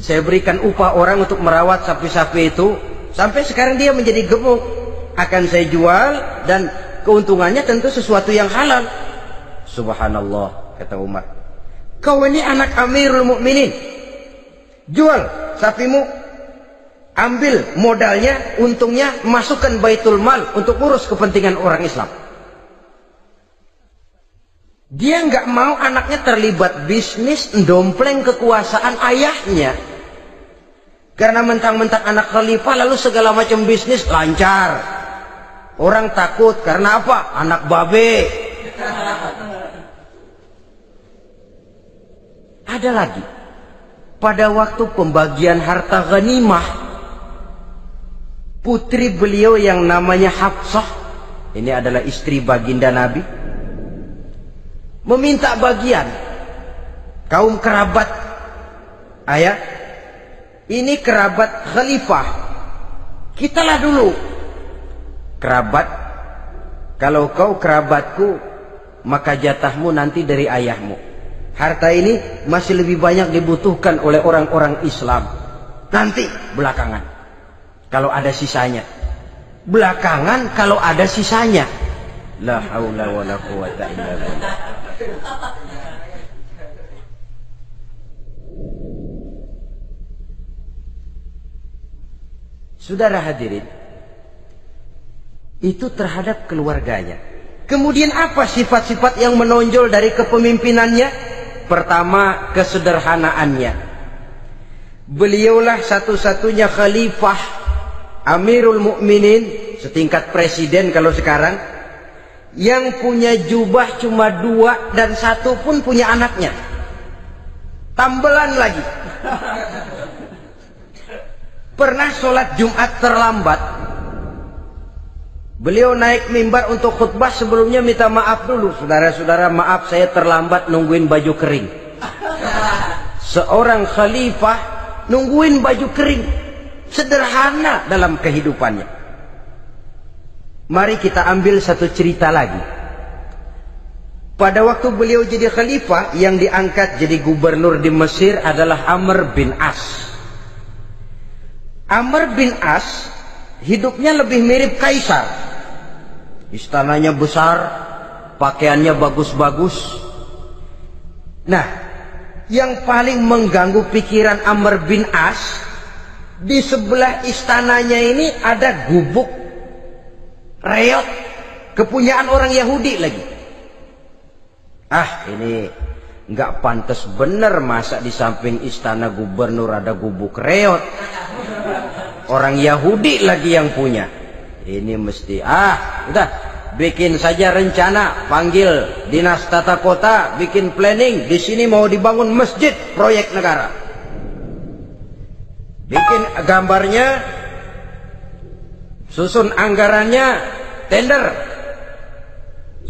Saya berikan upah orang untuk merawat sapi-sapi itu, sampai sekarang dia menjadi gemuk. Akan saya jual dan keuntungannya tentu sesuatu yang halal. Subhanallah, kata Umar. Kau ini anak Amirul Mukminin. Jual sapimu, ambil modalnya, untungnya, masukkan Baitul Mal untuk urus kepentingan orang Islam. Dia nggak mau anaknya terlibat bisnis, dompleng kekuasaan ayahnya. Karena mentang-mentang anak khalifah lalu segala macam bisnis lancar. Orang takut karena apa? Anak babe. Ada lagi. Pada waktu pembagian harta ghanimah, putri beliau yang namanya Hafsah, ini adalah istri baginda Nabi, meminta bagian. Kaum kerabat ayah, ini kerabat khalifah, kitalah dulu kerabat. Kalau kau kerabatku, maka jatahmu nanti dari ayahmu. Harta ini masih lebih banyak dibutuhkan oleh orang-orang Islam. Nanti belakangan, kalau ada sisanya. Belakangan kalau ada sisanya. La haula wala quwata illa billah. Saudara hadirin, itu terhadap keluarganya. Kemudian apa sifat-sifat yang menonjol dari kepemimpinannya? Pertama, kesederhanaannya. Beliaulah satu-satunya khalifah, Amirul Mukminin, setingkat presiden kalau sekarang, yang punya jubah cuma 2 dan 1 pun punya anaknya. Tambelan lagi. Pernah sholat Jumat terlambat, beliau naik mimbar untuk khutbah, sebelumnya minta maaf dulu. Saudara-saudara, maaf saya terlambat nungguin baju kering. Seorang khalifah nungguin baju kering. Sederhana dalam kehidupannya. Mari kita ambil satu cerita lagi. Pada waktu beliau jadi khalifah, yang diangkat jadi gubernur di Mesir adalah Amr bin As. Amr bin As hidupnya lebih mirip kaisar. Istananya besar, pakaiannya bagus-bagus. Nah, yang paling mengganggu pikiran Amr bin As, di sebelah istananya ini ada gubuk reot, kepunyaan orang Yahudi lagi. Ah, ini nggak pantas bener, masa di samping istana gubernur ada gubuk reot. Orang Yahudi lagi yang punya. Ini mesti, udah, bikin saja rencana, panggil dinas tata kota, bikin planning. Di sini mau dibangun masjid, proyek negara. Bikin gambarnya, susun anggarannya, tender.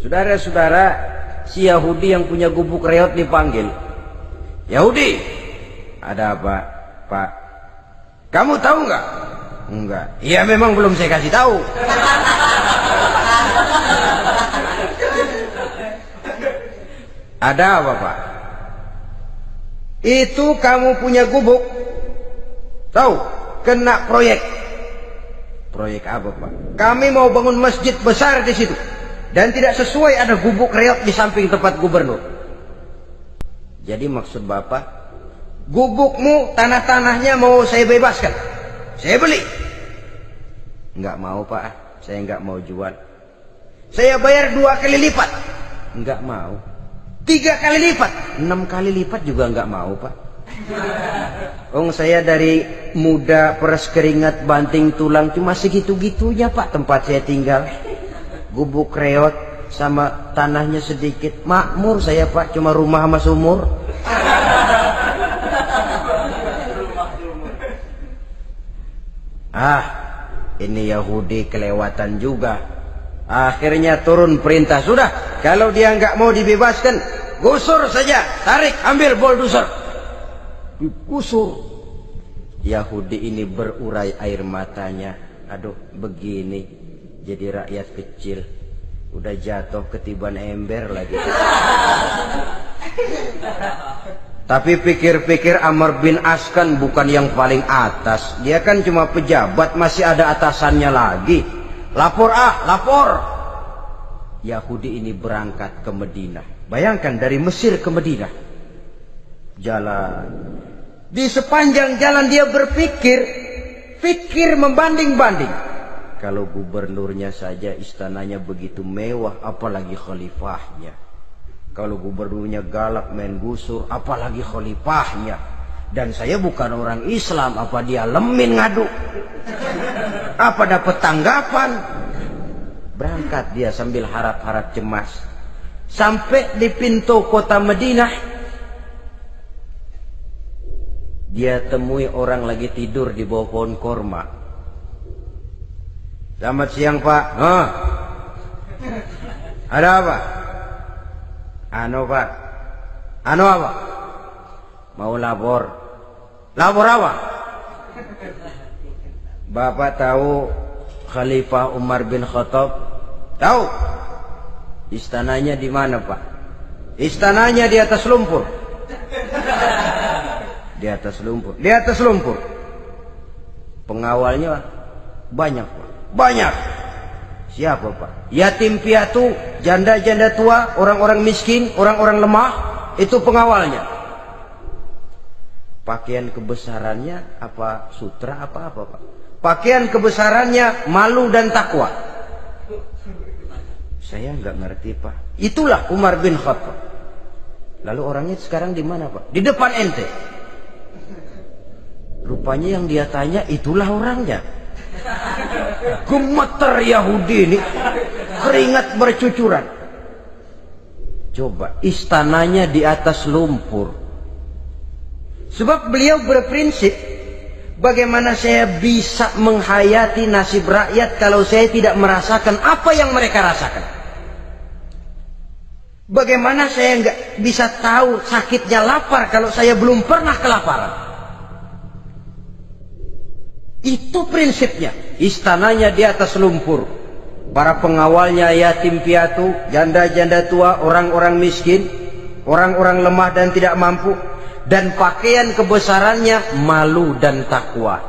Saudara-saudara, si Yahudi yang punya gubuk reot dipanggil. Yahudi, ada apa, Pak? Kamu tahu nggak? Enggak. Iya, memang belum saya kasih tahu. Ada apa, Pak? Itu kamu punya gubuk, tahu, kena proyek. Proyek apa, Pak? Kami mau bangun masjid besar di situ, dan tidak sesuai ada gubuk reot di samping tempat gubernur. Jadi maksud Bapak, gubukmu, tanah-tanahnya mau saya bebaskan, saya beli. Enggak mau, Pak, saya enggak mau jual. Saya bayar 2 kali lipat. Enggak mau. 3 kali lipat, 6 kali lipat juga enggak mau, Pak. Saya dari muda peres keringat banting tulang cuma segitu-gitunya, Pak, tempat saya tinggal. Gubuk reot sama tanahnya sedikit, makmur saya, Pak, cuma rumah sama sumur. Ini Yahudi kelewatan juga. Akhirnya turun perintah, sudah, kalau dia nggak mau dibebaskan, gusur saja, tarik, ambil bulldozer, digusur. Yahudi ini berurai air matanya. Aduh, begini jadi rakyat kecil, udah jatuh ketiban ember lagi. Tapi pikir-pikir Amr bin As kan bukan yang paling atas. Dia kan cuma pejabat, masih ada atasannya lagi. Lapor lapor. Yahudi ini berangkat ke Madinah. Bayangkan dari Mesir ke Madinah. Jalan. Di sepanjang jalan dia pikir membanding-banding. Kalau gubernurnya saja istananya begitu mewah, apalagi khalifahnya. Kalau gubernurnya galak main gusur, apalagi khalifahnya. Dan saya bukan orang Islam, apa dia lemin ngadu? Apa dapat tanggapan? Berangkat dia sambil harap-harap cemas. Sampai di pintu kota Madinah, dia temui orang lagi tidur di bawah pohon korma. Selamat siang Pak. Ada apa? Pak. Apa? Mau lapor. Lapor apa? Bapak tahu Khalifah Umar bin Khattab? Tahu? Istananya di mana Pak? Istananya di atas lumpur. Di atas lumpur. Di atas lumpur. Pengawalnya banyak Pak. Banyak. Siapa Pak? Yatim piatu, janda-janda tua, orang-orang miskin, orang-orang lemah, itu pengawalnya. Pakaian kebesarannya apa sutra apa Pak? Pakaian kebesarannya malu dan takwa. Saya nggak ngerti Pak. Itulah Umar bin Khattab. Lalu orangnya sekarang di mana Pak? Di depan ente. Rupanya yang dia tanya itulah orangnya. Gemeter Yahudi ini, keringat bercucuran. Coba, istananya di atas lumpur. Sebab beliau berprinsip, bagaimana saya bisa menghayati nasib rakyat kalau saya tidak merasakan apa yang mereka rasakan? Bagaimana saya nggak bisa tahu sakitnya lapar kalau saya belum pernah kelaparan? Itu prinsipnya. Istananya di atas lumpur. Para pengawalnya yatim piatu, janda-janda tua, orang-orang miskin, orang-orang lemah dan tidak mampu. Dan pakaian kebesarannya malu dan takwa.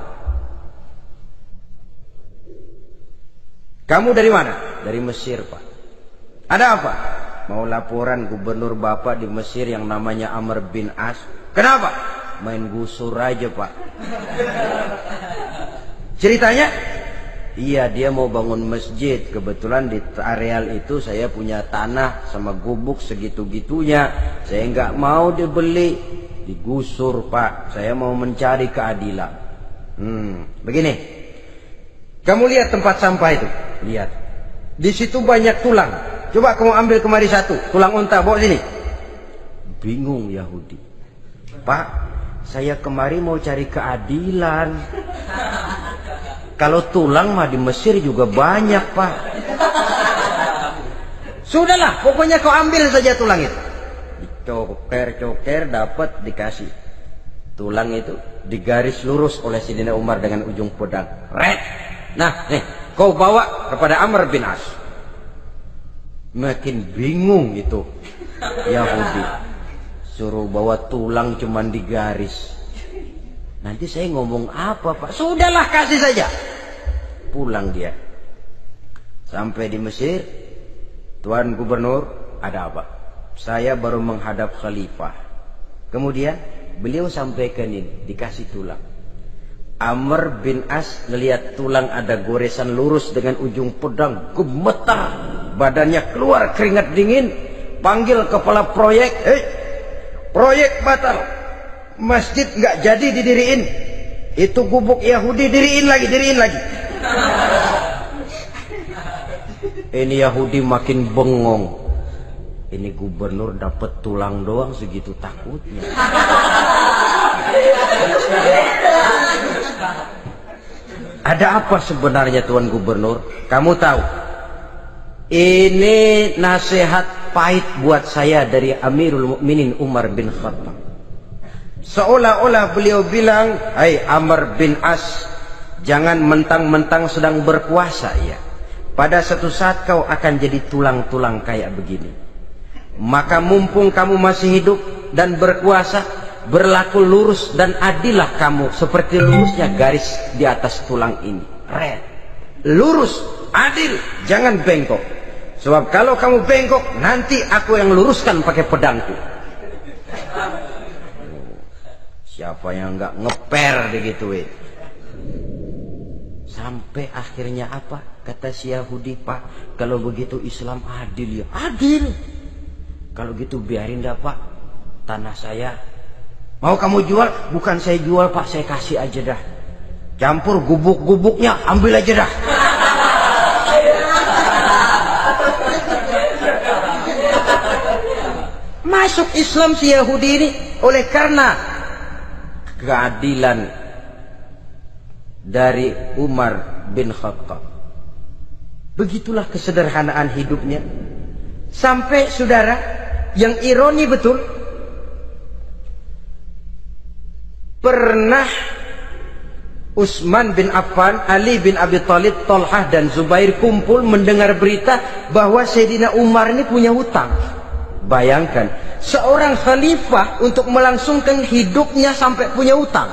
Kamu dari mana? Dari Mesir Pak. Ada apa? Mau laporan gubernur Bapak di Mesir yang namanya Amr bin As. Kenapa? Main gusur aja Pak. Ceritanya, iya dia mau bangun masjid. Kebetulan di areal itu saya punya tanah sama gubuk segitu-gitunya. Saya nggak mau dibeli, digusur Pak. Saya mau mencari keadilan. Begini, kamu lihat tempat sampah itu, lihat. Di situ banyak tulang. Coba kamu ambil kemari satu, tulang unta, bawa sini. Bingung Yahudi. Pak, saya kemari mau cari keadilan. Kalau tulang mah di Mesir juga banyak Pak. Sudahlah, pokoknya kau ambil saja tulang itu. Coker dapat dikasih. Tulang itu digaris lurus oleh Sidina Umar dengan ujung pedang. Red. Nah, nih, kau bawa kepada Amr bin As. Makin bingung itu Yahudi. Suruh bawa tulang cuman digaris. Nanti saya ngomong apa Pak? Sudahlah, kasih saja. Pulang dia. Sampai di Mesir, Tuan Gubernur, ada apa? Saya baru menghadap khalifah. Kemudian beliau sampaikan ini, dikasih tulang. Amr bin As melihat tulang ada goresan lurus dengan ujung pedang, gemetar. Badannya keluar keringat dingin. Panggil kepala proyek, proyek batal. Masjid nggak jadi didiriin. Itu gubuk Yahudi diriin lagi. Ini Yahudi makin bengong. Ini gubernur dapat tulang doang segitu takutnya. Ada apa sebenarnya Tuan Gubernur? Kamu tahu? Ini nasihat pahit buat saya dari Amirul Mukminin Umar bin Khattab. Seolah-olah beliau bilang, "Hai Amr bin As, jangan mentang-mentang sedang berkuasa ya. Pada suatu saat kau akan jadi tulang-tulang kayak begini. Maka mumpung kamu masih hidup dan berkuasa, berlaku lurus dan adillah kamu seperti lurusnya garis di atas tulang ini. Red. Lurus, adil, jangan bengkok. Sebab kalau kamu bengkok, nanti aku yang luruskan pakai pedangku. Siapa yang nggak ngeper digituin? Sampai akhirnya apa? Kata si Yahudi, Pak, kalau begitu Islam adil ya. Adil. Kalau gitu biarin dah Pak, tanah saya. Mau kamu jual? Bukan saya jual Pak, saya kasih aja dah. Campur gubuk-gubuknya, ambil aja dah. Masuk Islam si Yahudi ini oleh karena keadilan dari Umar bin Khattab. Begitulah kesederhanaan hidupnya. Sampai saudara, yang ironi betul, pernah Utsman bin Affan, Ali bin Abi Thalib, Thalhah dan Zubair kumpul mendengar berita bahwa Sayyidina Umar ini punya hutang. Bayangkan, seorang khalifah untuk melangsungkan hidupnya sampai punya hutang.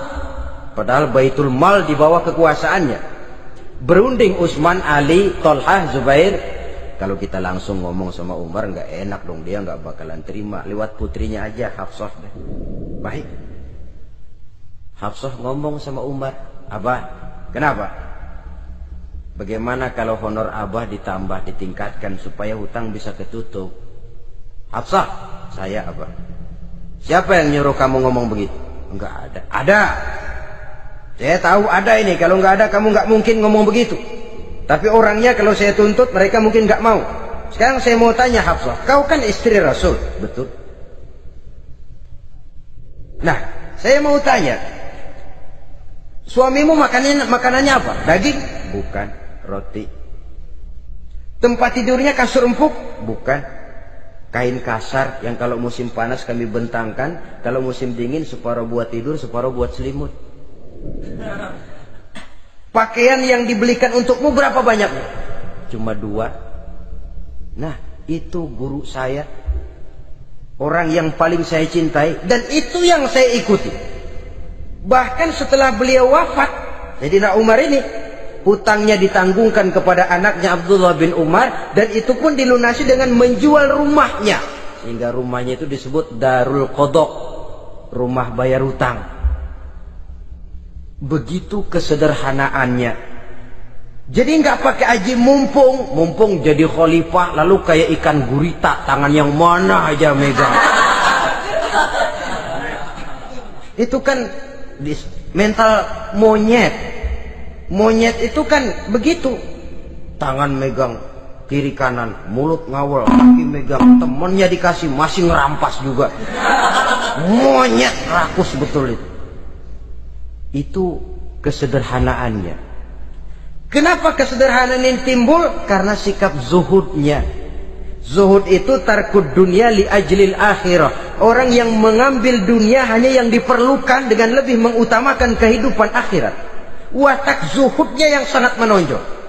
Padahal Baitul Mal di bawah kekuasaannya. Berunding Utsman, Ali, Thalhah, Zubair. Kalau kita langsung ngomong sama Umar nggak enak dong, dia nggak bakalan terima. Lewat putrinya aja, Hafsah. Baik. Hafsah ngomong sama Umar, Abah, kenapa? Bagaimana kalau honor Abah ditambah, ditingkatkan supaya hutang bisa ketutup? Hafsah, saya Abah. Siapa yang nyuruh kamu ngomong begitu? Enggak ada. Ada. Saya tahu ada ini. Kalau nggak ada, kamu nggak mungkin ngomong begitu. Tapi orangnya kalau saya tuntut, mereka mungkin nggak mau. Sekarang saya mau tanya Hafsah, kau kan istri Rasul, betul? Nah, saya mau tanya, suamimu makanannya apa? Daging? Bukan. Roti. Tempat tidurnya kasur empuk? Bukan. Kain kasar yang kalau musim panas kami bentangkan, kalau musim dingin separuh buat tidur, separuh buat selimut. Pakaian yang dibelikan untukmu berapa banyaknya? Cuma 2. Nah, itu guru saya, orang yang paling saya cintai, dan itu yang saya ikuti. Bahkan setelah beliau wafat, Sayyidina Umar ini hutangnya ditanggungkan kepada anaknya Abdullah bin Umar, dan itu pun dilunasi dengan menjual rumahnya, sehingga rumahnya itu disebut Darul Qadha, rumah bayar hutang. Begitu kesederhanaannya. Jadi nggak pakai aji mumpung jadi khalifah lalu kayak ikan gurita, tangan yang mana aja megang. Itu kan mental monyet. Monyet itu kan begitu, tangan megang kiri kanan, mulut ngawal, kaki megang, temennya dikasih masih ngerampas juga. Monyet rakus betul itu. Itu kesederhanaannya. Kenapa kesederhanaan ini timbul? Karena sikap zuhudnya. Zuhud itu tarkud dunia li ajlil akhirah. Orang yang mengambil dunia hanya yang diperlukan dengan lebih mengutamakan kehidupan akhirat. Watak zuhudnya yang sangat menonjol.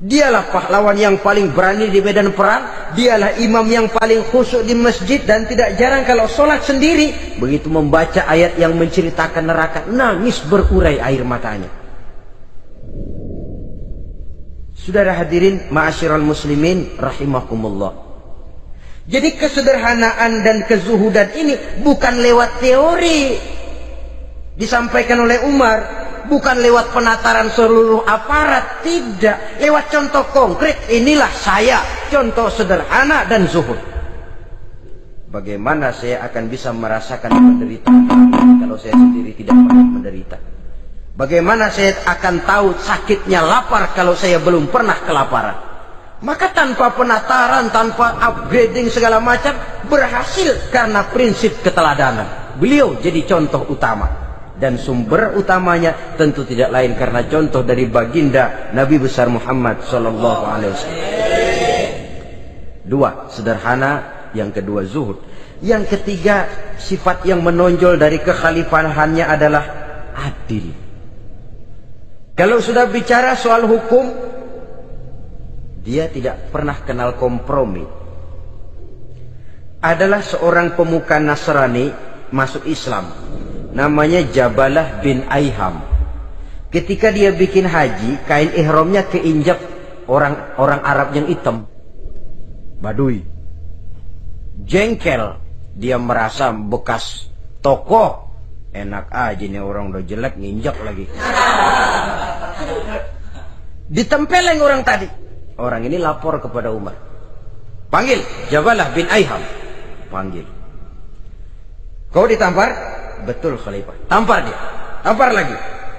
Dialah pahlawan yang paling berani di medan perang. Dialah imam yang paling khusyuk di masjid. Dan tidak jarang kalau sholat sendiri, begitu membaca ayat yang menceritakan neraka, nangis berurai air matanya. Saudara hadirin ma'asyiral muslimin rahimakumullah. Jadi kesederhanaan dan kezuhudan ini bukan lewat teori disampaikan oleh Umar, bukan lewat penataran seluruh aparat, tidak, lewat contoh konkret. Inilah saya, contoh sederhana dan zuhud. Bagaimana saya akan bisa merasakan penderitaan kalau saya sendiri tidak pernah menderita? Bagaimana saya akan tahu sakitnya lapar kalau saya belum pernah kelaparan? Maka tanpa penataran, tanpa upgrading segala macam, berhasil karena prinsip keteladanan. Beliau jadi contoh utama. Dan sumber utamanya tentu tidak lain karena contoh dari baginda Nabi besar Muhammad sallallahu alaihi wasallam. 2, sederhana. Yang kedua, zuhud. Yang ketiga, sifat yang menonjol dari kekhalifahannya adalah adil. Kalau sudah bicara soal hukum, dia tidak pernah kenal kompromi. Adalah seorang pemuka Nasrani masuk Islam. Namanya Jabalah bin Aiham. Ketika dia bikin haji, kain ihramnya keinjak orang Arab yang hitam, Badui. Jengkel, dia merasa bekas tokoh. Enak aja nih orang udah jelek nginjak lagi. Ditempeleng orang tadi. Orang ini lapor kepada Umar. Panggil Jabalah bin Aiham. Panggil. Kau ditampar? Betul Khalifah. Tampar dia. Tampar lagi.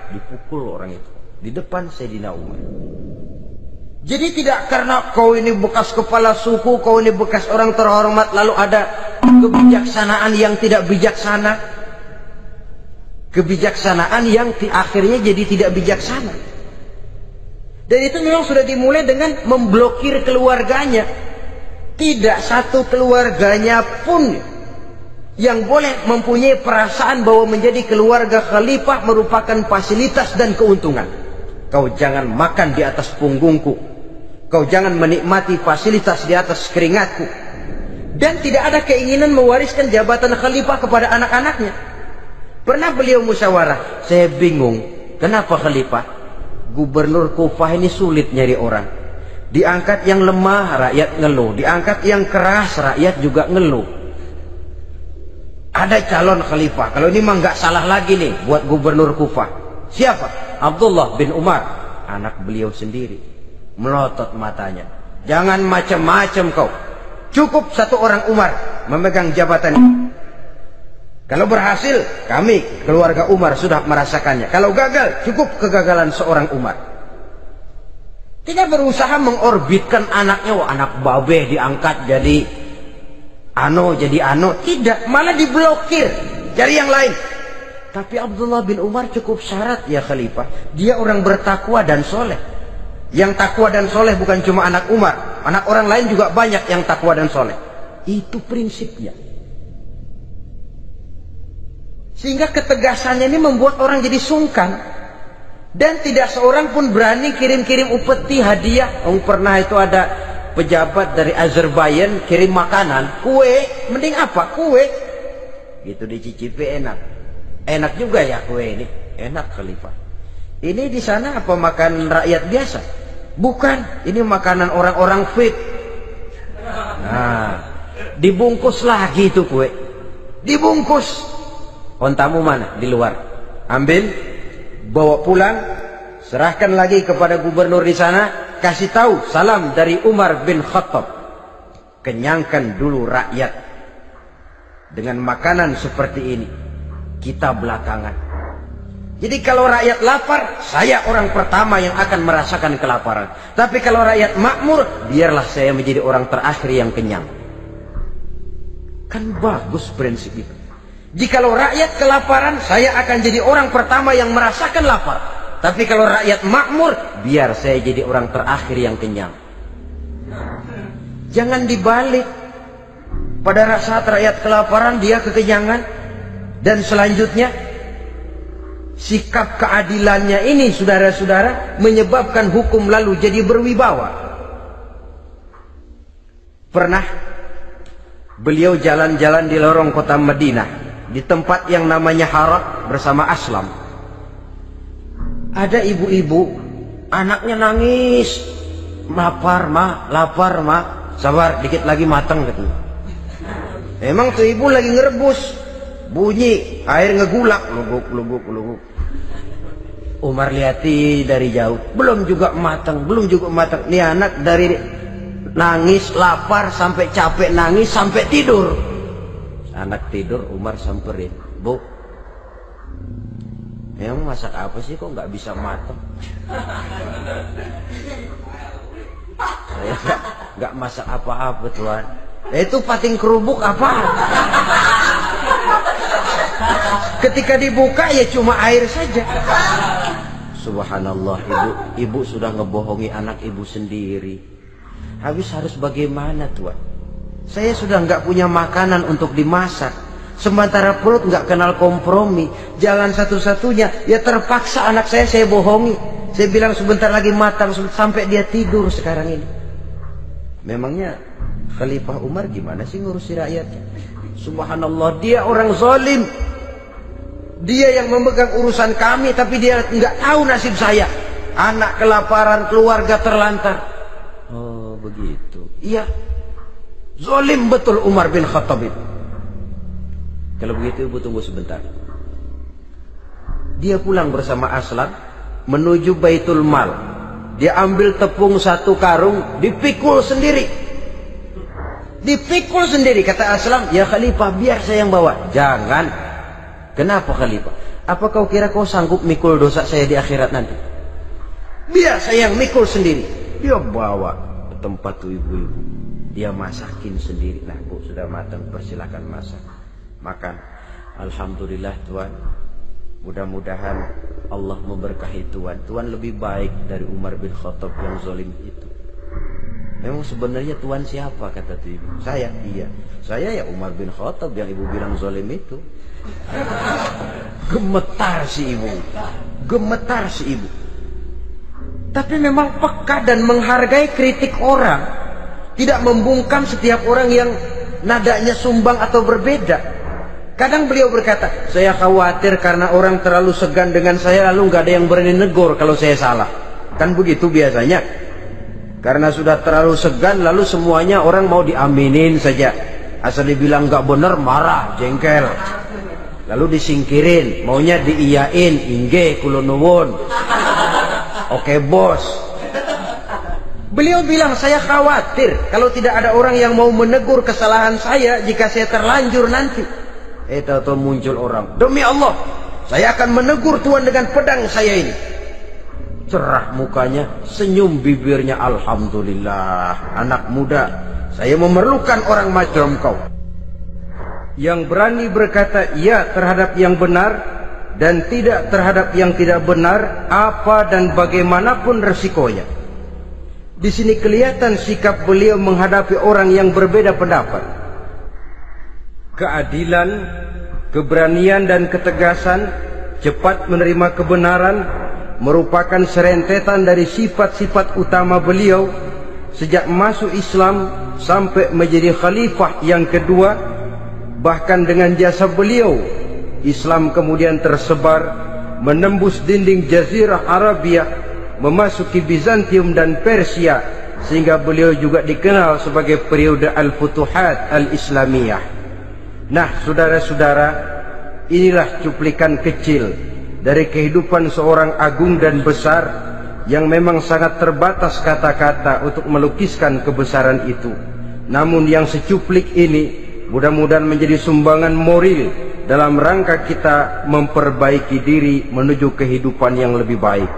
Dipukul orang itu di depan Sayyidina Umar. Jadi tidak karena kau ini bekas kepala suku, kau ini bekas orang terhormat, lalu ada kebijaksanaan yang tidak bijaksana. Kebijaksanaan yang akhirnya jadi tidak bijaksana. Dan itu memang sudah dimulai dengan memblokir keluarganya. Tidak satu keluarganya pun yang boleh mempunyai perasaan bahwa menjadi keluarga khalifah merupakan fasilitas dan keuntungan. Kau jangan makan di atas punggungku. Kau jangan menikmati fasilitas di atas keringatku. Dan tidak ada keinginan mewariskan jabatan khalifah kepada anak-anaknya. Pernah beliau musyawarah, saya bingung, kenapa khalifah? Gubernur Kufah ini sulit nyari orang. Diangkat yang lemah, rakyat ngeluh. Diangkat yang keras, rakyat juga ngeluh. Ada calon khalifah, kalau ini mah nggak salah lagi nih buat gubernur Kufah. Siapa? Abdullah bin Umar, anak beliau sendiri. Melotot matanya. Jangan macam-macam kau. Cukup satu orang Umar memegang jabatan ini. Kalau berhasil, kami keluarga Umar sudah merasakannya. Kalau gagal, cukup kegagalan seorang Umar. Tidak berusaha mengorbitkan anaknya, wah anak babe diangkat jadi jadi ano. Tidak, malah diblokir. Cari yang lain. Tapi Abdullah bin Umar cukup syarat ya khalifah. Dia orang bertakwa dan soleh. Yang takwa dan soleh bukan cuma anak Umar. Anak orang lain juga banyak yang takwa dan soleh. Itu prinsipnya. Sehingga ketegasannya ini membuat orang jadi sungkan. Dan tidak seorang pun berani kirim-kirim upeti hadiah. Pernah itu ada pejabat dari Azerbaijan kirim makanan, kue, mending apa? Kue. Gitu dicicipi enak. Enak juga ya kue ini. Enak khalifah. Ini di sana apa makan rakyat biasa? Bukan, ini makanan orang-orang fit. Nah, dibungkus lagi itu kue. Dibungkus. Ontamu mana? Di luar. Ambil, bawa pulang, serahkan lagi kepada gubernur di sana, kasih tahu salam dari Umar bin Khattab. Kenyangkan dulu rakyat dengan makanan seperti ini. Kita belakangan. Jadi kalau rakyat lapar, saya orang pertama yang akan merasakan kelaparan. Tapi kalau rakyat makmur, biarlah saya menjadi orang terakhir yang kenyang. Kan bagus prinsip itu. Jikalau rakyat kelaparan, saya akan jadi orang pertama yang merasakan lapar. Tapi kalau rakyat makmur, biar saya jadi orang terakhir yang kenyang. Jangan dibalik. Pada saat rakyat kelaparan, dia kekenyangan. Dan selanjutnya, sikap keadilannya ini, saudara-saudara, menyebabkan hukum lalu jadi berwibawa. Pernah beliau jalan-jalan di lorong kota Madinah, di tempat yang namanya Harak bersama Aslam. Ada ibu-ibu, anaknya nangis, lapar ma, sabar dikit lagi matang gitu. Emang tuh ibu lagi ngerebus, bunyi air ngegulak, luguk. Umar lihati dari jauh, belum juga matang. Nih anak dari nangis, lapar, sampai capek nangis, sampai tidur. Anak tidur, Umar samperin, Bu, emang masak apa sih kok nggak bisa matang? Saya nggak masak apa-apa tuan. Itu pating kerubuk apa? Ketika dibuka ya cuma air saja. Subhanallah, ibu sudah ngebohongi anak ibu sendiri. Habis harus bagaimana tuan? Saya sudah nggak punya makanan untuk dimasak. Sementara perut nggak kenal kompromi. Jalan satu-satunya, ya terpaksa anak saya bohongi. Saya bilang sebentar lagi matang, sampai dia tidur sekarang ini. Memangnya Khalifah Umar gimana sih ngurusi rakyatnya? Subhanallah, dia orang zalim. Dia yang memegang urusan kami, tapi dia nggak tahu nasib saya. Anak kelaparan, keluarga terlantar. Oh begitu. Iya, zalim betul Umar bin Khattab itu. Kalau begitu ibu tunggu sebentar. Dia pulang bersama Aslam menuju Baitul Mal. Dia ambil tepung 1 karung, dipikul sendiri. Dipikul sendiri. Kata Aslam, ya Khalifah, biar saya yang bawa. Jangan. Kenapa Khalifah? Apa kau kira kau sanggup mikul dosa saya di akhirat nanti? Biar saya yang mikul sendiri. Dia bawa ke tempat tuh ibu-ibu. Dia masakin sendiri. Nah bu, sudah matang, persilakan masak. Makan. Alhamdulillah Tuhan. Mudah-mudahan Allah memberkahi Tuhan. Tuhan lebih baik dari Umar bin Khattab yang zalim itu. Memang sebenarnya Tuhan siapa, kata tuh ibu? Saya. Iya, saya ya Umar bin Khattab yang ibu bilang zalim itu. Gemetar si ibu. Gemetar si ibu. Tapi memang peka dan menghargai kritik orang. Tidak membungkam setiap orang yang nadanya sumbang atau berbeda. Kadang beliau berkata, saya khawatir karena orang terlalu segan dengan saya, lalu nggak ada yang berani negor kalau saya salah. Kan begitu biasanya. Karena sudah terlalu segan, lalu semuanya orang mau diaminin saja. Asal dibilang nggak benar, marah, jengkel. Lalu disingkirin, maunya diiyain, inggih kula nuwun. Oke bos. Beliau bilang, saya khawatir kalau tidak ada orang yang mau menegur kesalahan saya jika saya terlanjur nanti. Tahu-tahu muncul orang, demi Allah saya akan menegur Tuhan dengan pedang saya ini. Cerah mukanya, senyum bibirnya, alhamdulillah. Anak muda, saya memerlukan orang macam kau yang berani berkata ya terhadap yang benar dan tidak terhadap yang tidak benar, apa dan bagaimanapun resikonya. Di sini kelihatan sikap beliau menghadapi orang yang berbeda pendapat. Keadilan, keberanian dan ketegasan, cepat menerima kebenaran merupakan serentetan dari sifat-sifat utama beliau sejak masuk Islam sampai menjadi khalifah yang kedua. Bahkan dengan jasa beliau, Islam kemudian tersebar menembus dinding Jazirah Arabia, memasuki Bizantium dan Persia, sehingga beliau juga dikenal sebagai periode Al-Futuhat Al-Islamiyah. Nah saudara-saudara, inilah cuplikan kecil dari kehidupan seorang agung dan besar yang memang sangat terbatas kata-kata untuk melukiskan kebesaran itu. Namun yang secuplik ini mudah-mudahan menjadi sumbangan moral dalam rangka kita memperbaiki diri menuju kehidupan yang lebih baik.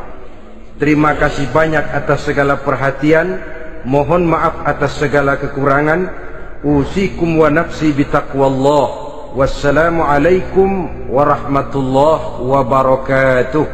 Terima kasih banyak atas segala perhatian. Mohon maaf atas segala kekurangan. Usikum wa nafsi bitaqwallah. Wassalamualaikum warahmatullahi wabarakatuh.